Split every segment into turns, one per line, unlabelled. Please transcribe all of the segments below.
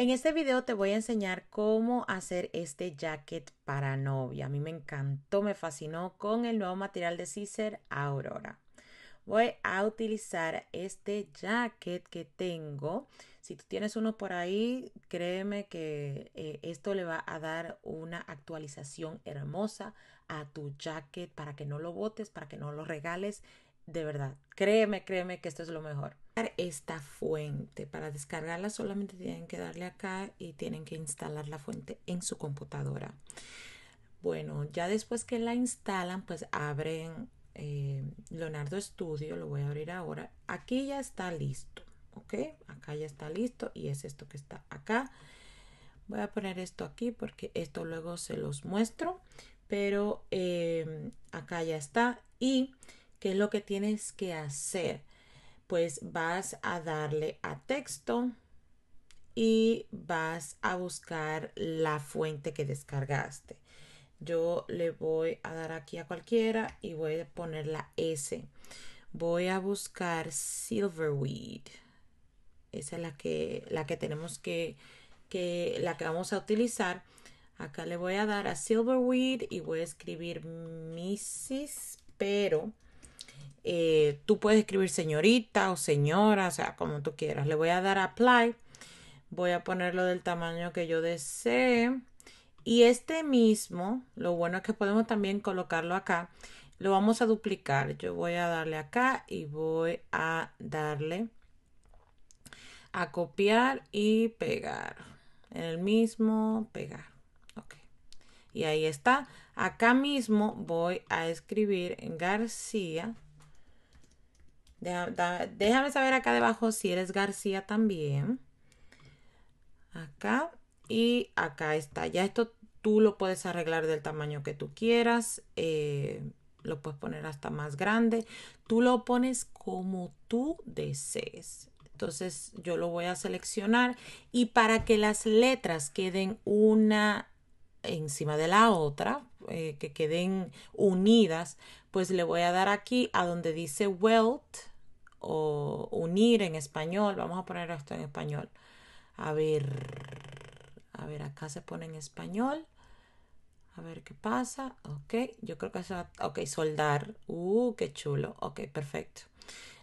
En este video te voy a enseñar cómo hacer este jacket para novia. A mí me encantó, me fascinó con el nuevo material de Siser Aurora. Voy a utilizar este jacket que tengo. Si tú tienes uno por ahí, créeme que esto le va a dar una actualización hermosa a tu jacket para que no lo botes, para que no lo regales. De verdad, créeme que esto es lo mejor. Esta fuente, para descargarla solamente tienen que darle acá y tienen que instalar la fuente en su computadora. Bueno, ya después que la instalan, pues abren Leonardo Studio. Lo voy a abrir ahora. Aquí ya está listo, ¿ok? Acá ya está listo y es esto que está acá. Voy a poner esto aquí porque esto luego se los muestro, pero acá ya está. ¿Y qué es lo que tienes que hacer? Pues vas a darle a texto y vas a buscar la fuente que descargaste. Yo le voy a dar aquí a cualquiera y voy a poner la S. Voy a buscar Silverweed. Esa es la que tenemos la que vamos a utilizar. Acá le voy a dar a Silverweed y voy a escribir Mrs. Pero tú puedes escribir señorita o señora, o sea, como tú quieras. Le voy a dar a Apply. Voy a ponerlo del tamaño que yo desee. Y este mismo, lo bueno es que podemos también colocarlo acá. Lo vamos a duplicar. Yo voy a darle acá y voy a darle a copiar y pegar. En el mismo, pegar. Ok. Y ahí está. Acá mismo voy a escribir García. Déjame saber acá debajo si eres García también. Acá y acá está. Ya esto tú lo puedes arreglar del tamaño que tú quieras. Lo puedes poner hasta más grande. Tú lo pones como tú desees. Entonces yo lo voy a seleccionar y para que las letras queden una encima de la otra, que queden unidas, pues le voy a dar aquí a donde dice welt o unir en español. Vamos a poner esto en español. A ver, acá se pone en español. A ver qué pasa. Ok, yo creo que se va. Ok, soldar. Qué chulo. Ok, perfecto.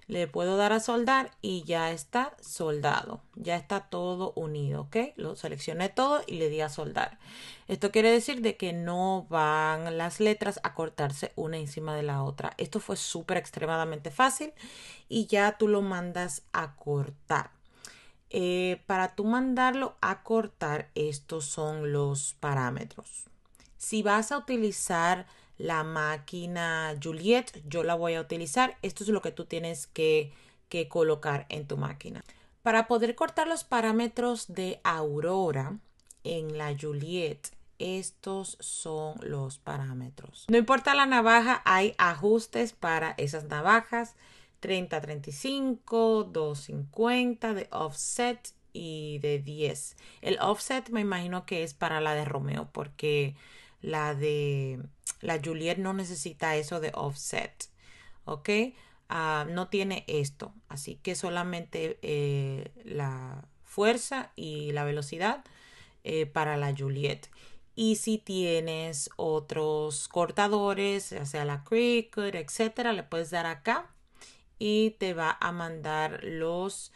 Le puedo dar a soldar y ya está soldado. Ya está todo unido, ¿ok? Lo seleccioné todo y le di a soldar. Esto quiere decir de que no van las letras a cortarse una encima de la otra. Esto fue súper extremadamente fácil y ya tú lo mandas a cortar. Para tú mandarlo a cortar, estos son los parámetros. Si vas a utilizar la máquina Juliet, yo la voy a utilizar. Esto es lo que tú tienes que colocar en tu máquina. Para poder cortar los parámetros de Aurora en la Juliet, estos son los parámetros. No importa la navaja, hay ajustes para esas navajas. 30-35, 250 de offset y de 10. El offset me imagino que es para la de Romeo porque la Juliet no necesita eso de offset. ¿Ok? No tiene esto. Así que solamente la fuerza y la velocidad para la Juliet. Y si tienes otros cortadores, ya sea la Cricut, etcétera, le puedes dar acá y te va a mandar los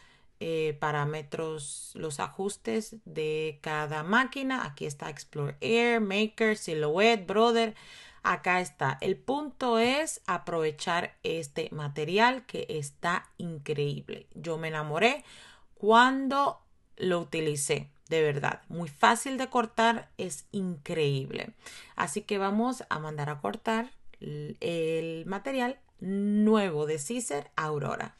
parámetros, los ajustes de cada máquina. Aquí está Explore Air, Maker, Silhouette, Brother. Acá está. El punto es aprovechar este material que está increíble. Yo me enamoré cuando lo utilicé. De verdad, muy fácil de cortar, es increíble. Así que vamos a mandar a cortar el material nuevo de Siser Aurora.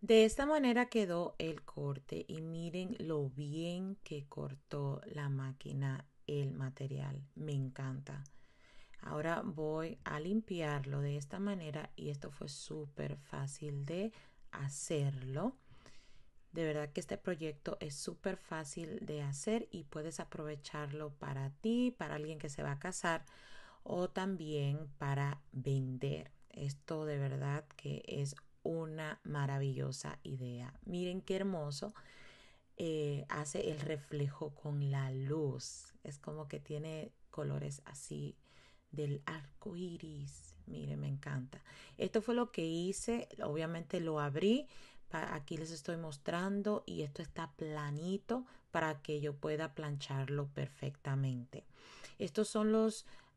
De esta manera quedó el corte y miren lo bien que cortó la máquina el material. Me encanta. Ahora voy a limpiarlo de esta manera y esto fue súper fácil de hacerlo. De verdad que este proyecto es súper fácil de hacer y puedes aprovecharlo para ti, para alguien que se va a casar o también para vender. Esto de verdad que es una maravillosa idea. Miren qué hermoso hace el reflejo con la luz. Es como que tiene colores así del arco iris. Miren, me encanta. Esto fue lo que hice. Obviamente lo abrí. Aquí les estoy mostrando y esto está planito para que yo pueda plancharlo perfectamente. Estos son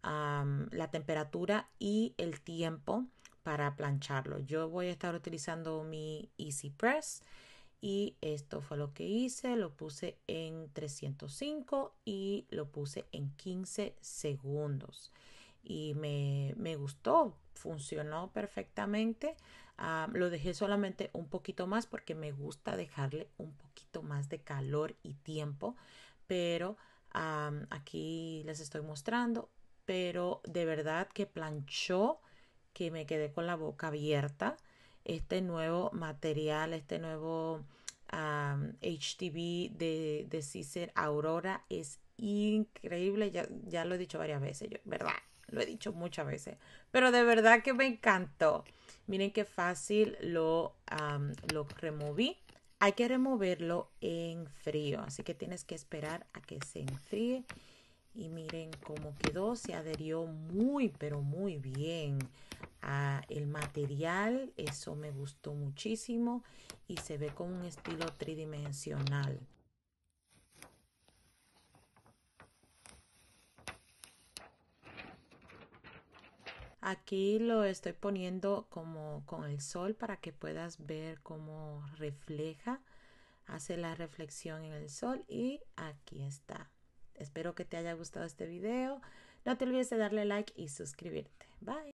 la temperatura y el tiempo para plancharlo. Yo voy a estar utilizando mi Easy Press y esto fue lo que hice. Lo puse en 305 y lo puse en 15 segundos y me gustó, funcionó perfectamente. Lo dejé solamente un poquito más porque me gusta dejarle un poquito más de calor y tiempo, pero aquí les estoy mostrando, pero de verdad que planchó, que me quedé con la boca abierta. Este nuevo material, este nuevo HTV de Ciser Aurora es increíble. Ya lo he dicho varias veces, ¿verdad? Lo he dicho muchas veces, pero de verdad que me encantó. Miren qué fácil lo removí. Hay que removerlo en frío, así que tienes que esperar a que se enfríe. Y miren cómo quedó, se adherió muy, pero muy bien a el material. Eso me gustó muchísimo y se ve con un estilo tridimensional. Aquí lo estoy poniendo como con el sol para que puedas ver cómo refleja, hace la reflexión en el sol y aquí está. Espero que te haya gustado este video. No te olvides de darle like y suscribirte. Bye.